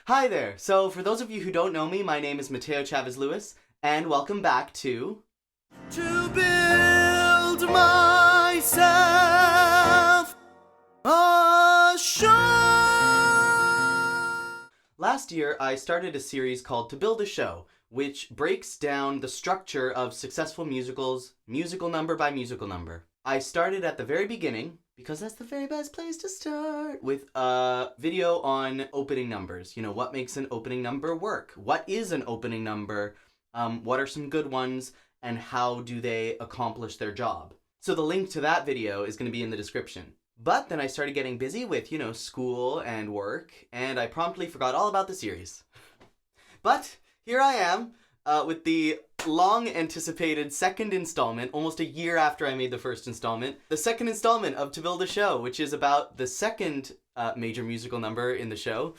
Hi there! So, for those of you who don't know me, my name is Mateo Chavez Lewis, and welcome back to build myself a show! Last year, I started a series called To Build a Show, which breaks down the structure of successful musicals, musical number by musical number. I started at the very beginning, because that's the very best place to start, with a video on opening numbers. You know, what makes an opening number work? What is an opening number? What are some good ones? And how do they accomplish their job? So the link to that video is going to be in the description. But then I started getting busy with, school and work, and I promptly forgot all about the series. But here I am, with the long-anticipated second installment, almost a year after I made the first installment, the second installment of To Build a Show, which is about the second major musical number in the show,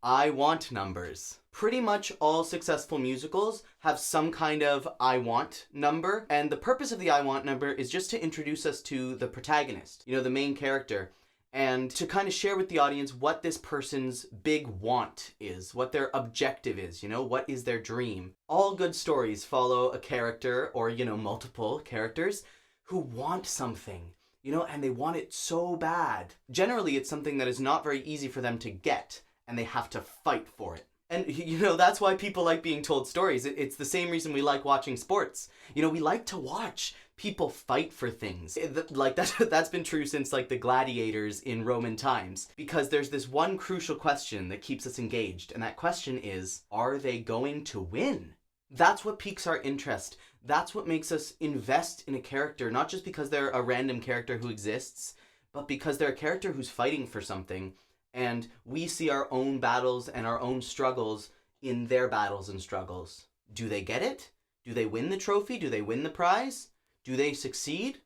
I Want numbers. Pretty much all successful musicals have some kind of I Want number, and the purpose of the I Want number is just to introduce us to the protagonist, the main character, and to kind of share with the audience what this person's big want is, what their objective is, what is their dream. All good stories follow a character, or, multiple characters, who want something, and they want it so bad. Generally, it's something that is not very easy for them to get, and they have to fight for it. And, that's why people like being told stories. It's the same reason we like watching sports. We like to watch people fight for things. That's been true since, the gladiators in Roman times. Because there's this one crucial question that keeps us engaged. And that question is, are they going to win? That's what piques our interest. That's what makes us invest in a character. Not just because they're a random character who exists, but because they're a character who's fighting for something. And we see our own battles and our own struggles in their battles and struggles. Do they get it? Do they win the trophy? Do they win the prize? Do they succeed?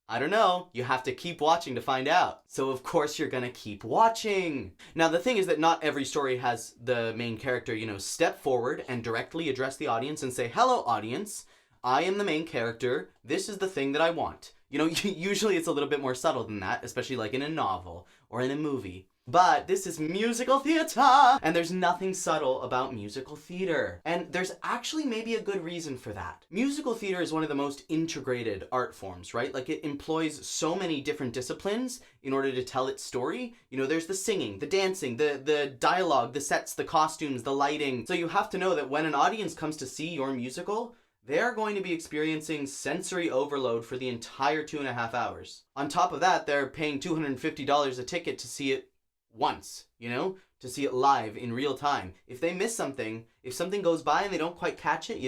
I don't know. You have to keep watching to find out. So of course you're gonna keep watching. Now the thing is that not every story has the main character, step forward and directly address the audience and say, "Hello audience, I am the main character. This is the thing that I want." Usually it's a little bit more subtle than that, especially in a novel or in a movie. But this is musical theater, and there's nothing subtle about musical theater. And there's actually maybe a good reason for that. Musical theater is one of the most integrated art forms, right? It employs so many different disciplines in order to tell its story. There's the singing, the dancing, the dialogue, the sets, the costumes, the lighting. So you have to know that when an audience comes to see your musical, they're going to be experiencing sensory overload for the entire 2.5 hours. On top of that, they're paying $250 a ticket to see it once, to see it live in real time. If they miss something, if something goes by and they don't quite catch it,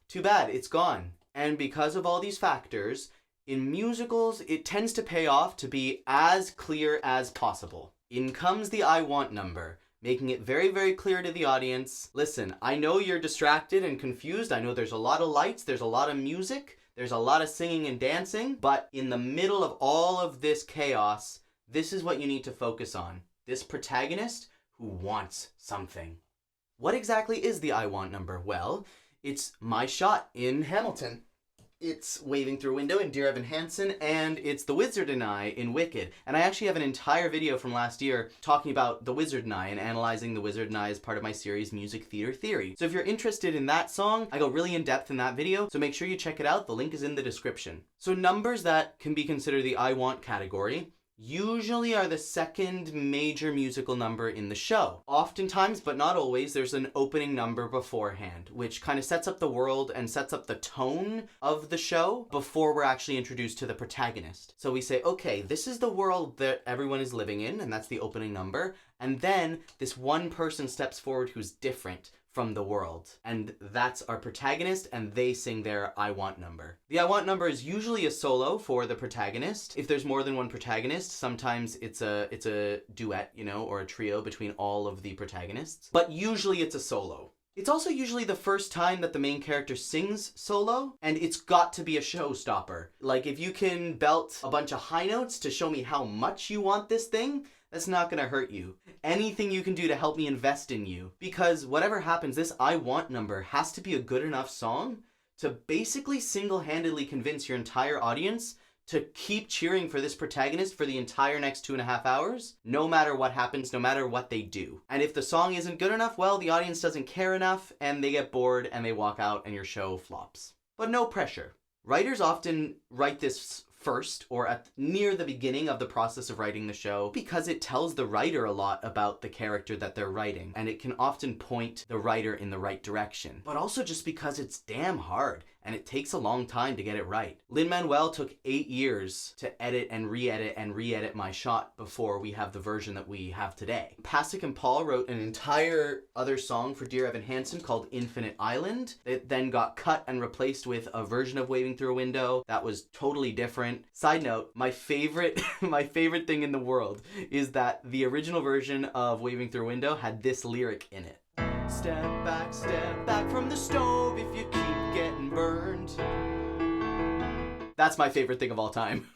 too bad, it's gone. And because of all these factors, in musicals, it tends to pay off to be as clear as possible. In comes the I Want number, making it very, very clear to the audience. Listen, I know you're distracted and confused. I know there's a lot of lights, there's a lot of music, there's a lot of singing and dancing, but in the middle of all of this chaos, this is what you need to focus on. This protagonist who wants something. What exactly is the I Want number? Well, it's My Shot in Hamilton. It's Waving Through a Window in Dear Evan Hansen, and it's The Wizard and I in Wicked. And I actually have an entire video from last year talking about The Wizard and I and analyzing The Wizard and I as part of my series Music Theater Theory. So if you're interested in that song, I go really in depth in that video, so make sure you check it out. The link is in the description. So numbers that can be considered the I Want category usually are the second major musical number in the show. Oftentimes, but not always, there's an opening number beforehand, which kind of sets up the world and sets up the tone of the show before we're actually introduced to the protagonist. So we say, okay, this is the world that everyone is living in, and that's the opening number. And then this one person steps forward who's different from the world. And that's our protagonist, and they sing their I Want number. The I Want number is usually a solo for the protagonist. If there's more than one protagonist, sometimes it's a duet, or a trio between all of the protagonists. But usually it's a solo. It's also usually the first time that the main character sings solo, and it's got to be a showstopper. If you can belt a bunch of high notes to show me how much you want this thing, that's not gonna hurt you. Anything you can do to help me invest in you. Because whatever happens, this I Want number has to be a good enough song to basically single-handedly convince your entire audience to keep cheering for this protagonist for the entire next 2.5 hours, no matter what happens, no matter what they do. And if the song isn't good enough, well, the audience doesn't care enough, and they get bored, and they walk out, and your show flops. But no pressure. Writers often write this first or at near the beginning of the process of writing the show because it tells the writer a lot about the character that they're writing, and it can often point the writer in the right direction. But also just because it's damn hard and it takes a long time to get it right. Lin-Manuel took 8 years to edit and re-edit my shot before we have the version that we have today. Pasek and Paul wrote an entire other song for Dear Evan Hansen called Infinite Island. It then got cut and replaced with a version of Waving Through a Window that was totally different. Side note, my favorite thing in the world is that the original version of Waving Through a Window had this lyric in it. Step back from the stove if you keep getting burned. That's my favorite thing of all time.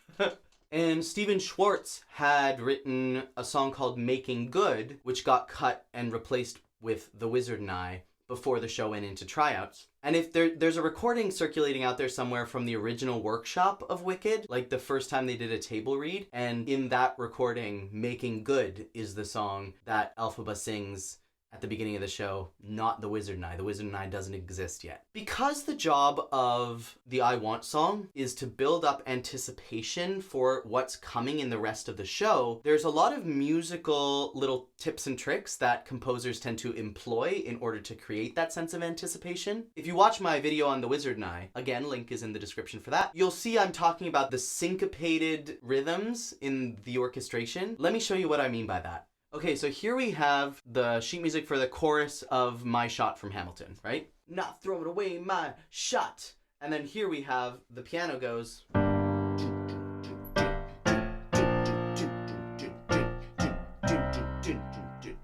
And Steven Schwartz had written a song called Making Good, which got cut and replaced with The Wizard and I before the show went into tryouts. And if there's a recording circulating out there somewhere from the original workshop of Wicked, like the first time they did a table read, and in that recording, Making Good is the song that Elphaba sings at the beginning of the show, not The Wizard and I. The Wizard and I doesn't exist yet. Because the job of the I Want song is to build up anticipation for what's coming in the rest of the show, there's a lot of musical little tips and tricks that composers tend to employ in order to create that sense of anticipation. If you watch my video on The Wizard and I, again, link is in the description for that, you'll see I'm talking about the syncopated rhythms in the orchestration. Let me show you what I mean by that. Okay, so here we have the sheet music for the chorus of My Shot from Hamilton, right? Not throwing away my shot. And then here we have the piano goes,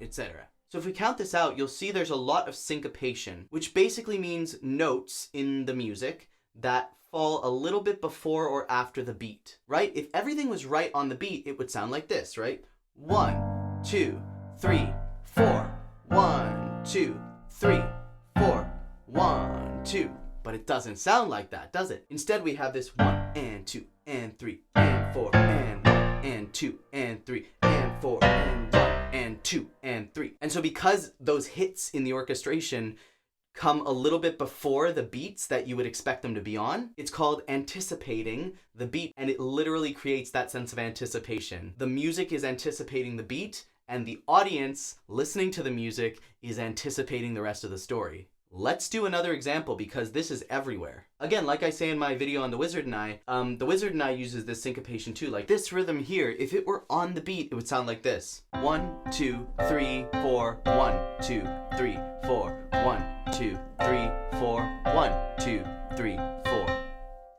etc. So if we count this out, you'll see there's a lot of syncopation, which basically means notes in the music that fall a little bit before or after the beat, right? If everything was right on the beat, it would sound like this, right? 1, 2, 3, 4. 1, 2, 3, 4. 1, 2. But it doesn't sound like that, does it? Instead, we have this 1 and 2 and 3 and 4 and 1 and 2 and 3 and 4 and 1 and 2 and 3. And so because those hits in the orchestration come a little bit before the beats that you would expect them to be on, it's called anticipating the beat, and it literally creates that sense of anticipation. The music is anticipating the beat, and the audience listening to the music is anticipating the rest of the story. Let's do another example because this is everywhere. Again, like I say in my video on The Wizard and I, The Wizard and I uses this syncopation too. Like this rhythm here, if it were on the beat, it would sound like this. 1, 2, 3, 4, 1, 2, 3, 4, 1, 2, 3, 4, 1, 2, 3, 4.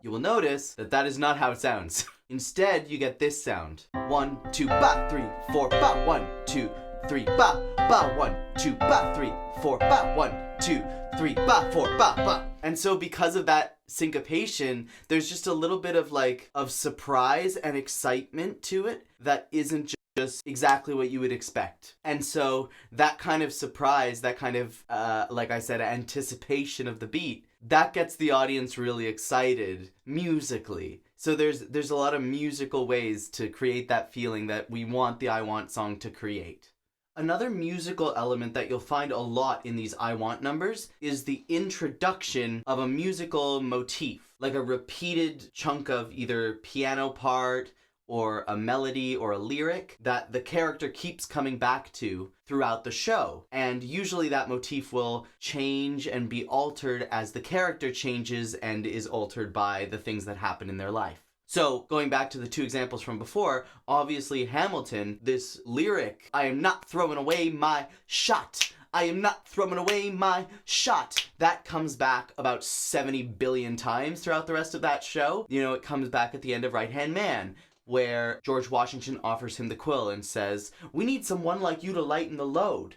You will notice that that is not how it sounds. Instead, you get this sound. 1, 2, ba, 3, 4, ba, 1, 2, 3, ba, ba, 1, 2, ba, 3, 4, ba, 1, 2, 3, ba, 4, ba, ba. And so because of that syncopation, there's just a little bit of surprise and excitement to it that isn't just exactly what you would expect. And so that kind of surprise, that kind of, like I said, anticipation of the beat, that gets the audience really excited musically. So there's a lot of musical ways to create that feeling that we want the I Want song to create. Another musical element that you'll find a lot in these I Want numbers is the introduction of a musical motif, like a repeated chunk of either piano part or a melody or a lyric that the character keeps coming back to throughout the show. And usually that motif will change and be altered as the character changes and is altered by the things that happen in their life. So, going back to the two examples from before, obviously Hamilton, this lyric, I am not throwing away my shot. I am not throwing away my shot. That comes back about 70 billion times throughout the rest of that show. You know, it comes back at the end of Right Hand Man, where George Washington offers him the quill and says, "We need someone like you to lighten the load."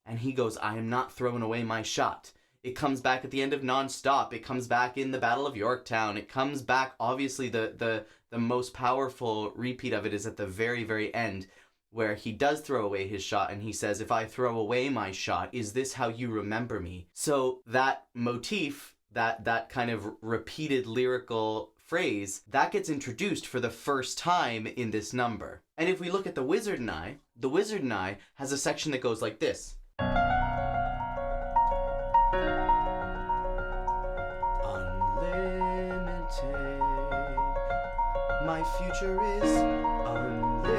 And he goes, "I am not throwing away my shot." It comes back at the end of Non-Stop. It comes back in the Battle of Yorktown. It comes back, obviously, the most powerful repeat of it is at the very, very end, where he does throw away his shot and he says, "If I throw away my shot, is this how you remember me?" So that motif, that kind of repeated lyrical phrase, that gets introduced for the first time in this number. And if we look at the Wizard and I, the Wizard and I has a section that goes like this. Unlimited, my future is unlimited.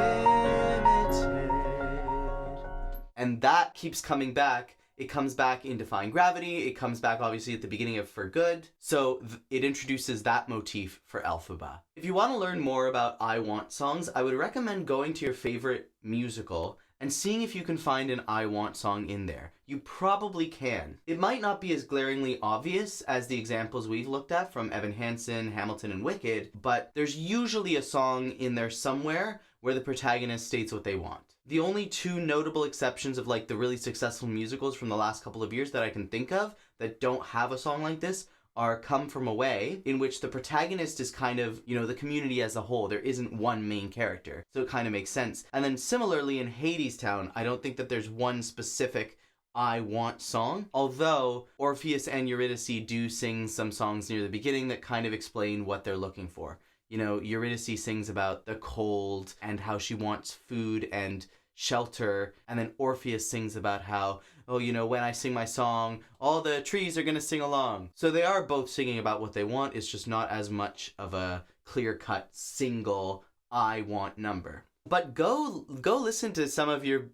And that keeps coming back. It comes back in Defying Gravity. It comes back obviously at the beginning of For Good. So it introduces that motif for Elphaba. If you want to learn more about I Want songs, I would recommend going to your favorite musical and seeing if you can find an I Want song in there. You probably can. It might not be as glaringly obvious as the examples we've looked at from Evan Hansen, Hamilton, and Wicked, but there's usually a song in there somewhere where the protagonist states what they want. The only two notable exceptions of like the really successful musicals from the last couple of years that I can think of that don't have a song like this are Come From Away, in which the protagonist is kind of, you know, the community as a whole. There isn't one main character, so it kind of makes sense. And then similarly in Hadestown, I don't think that there's one specific I Want song, although Orpheus and Eurydice do sing some songs near the beginning that kind of explain what they're looking for. You know, Eurydice sings about the cold and how she wants food and shelter, and then Orpheus sings about how, oh, you know, when I sing my song, all the trees are gonna sing along. So they are both singing about what they want. It's just not as much of a clear-cut single I Want number. But go listen to some of your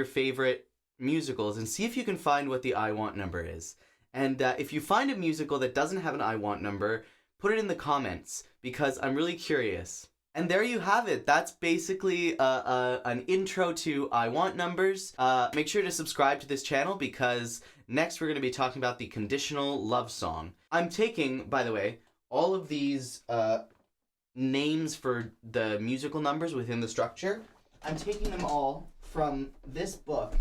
favorite musicals and see if you can find what the I Want number is. And if you find a musical that doesn't have an I Want number, put it in the comments, because I'm really curious. And there you have it. That's basically an intro to I Want numbers. Make sure to subscribe to this channel, because next we're going to be talking about the conditional love song. I'm taking, by the way, all of these names for the musical numbers within the structure. I'm taking them all from this book,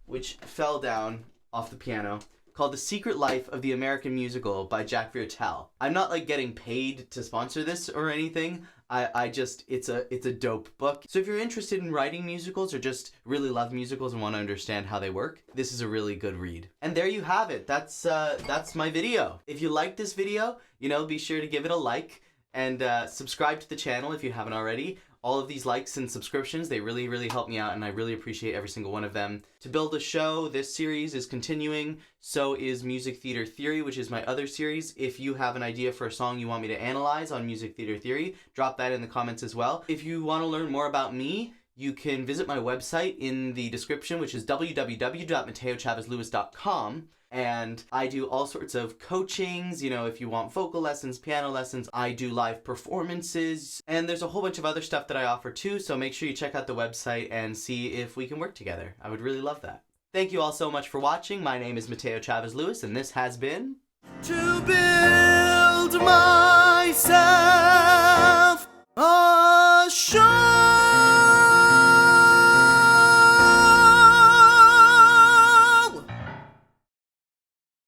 which fell down off the piano, called The Secret Life of the American Musical by Jack Viertel. I'm not like getting paid to sponsor this or anything. I just, it's a dope book. So if you're interested in writing musicals or just really love musicals and want to understand how they work, this is a really good read. And there you have it. That's my video. If you like this video, you know, be sure to give it a like and subscribe to the channel if you haven't already. All of these likes and subscriptions, they really, really help me out, and I really appreciate every single one of them. To build a show, this series is continuing. So is Music Theater Theory, which is my other series. If you have an idea for a song you want me to analyze on Music Theater Theory, drop that in the comments as well. If you want to learn more about me, you can visit my website in the description, which is www.mateochavezlewis.com. And I do all sorts of coachings, you know, if you want vocal lessons, piano lessons, I do live performances, and there's a whole bunch of other stuff that I offer too, so make sure you check out the website and see if we can work together. I would really love that. Thank you all so much for watching. My name is Mateo Chavez Lewis, and this has been To Build Myself.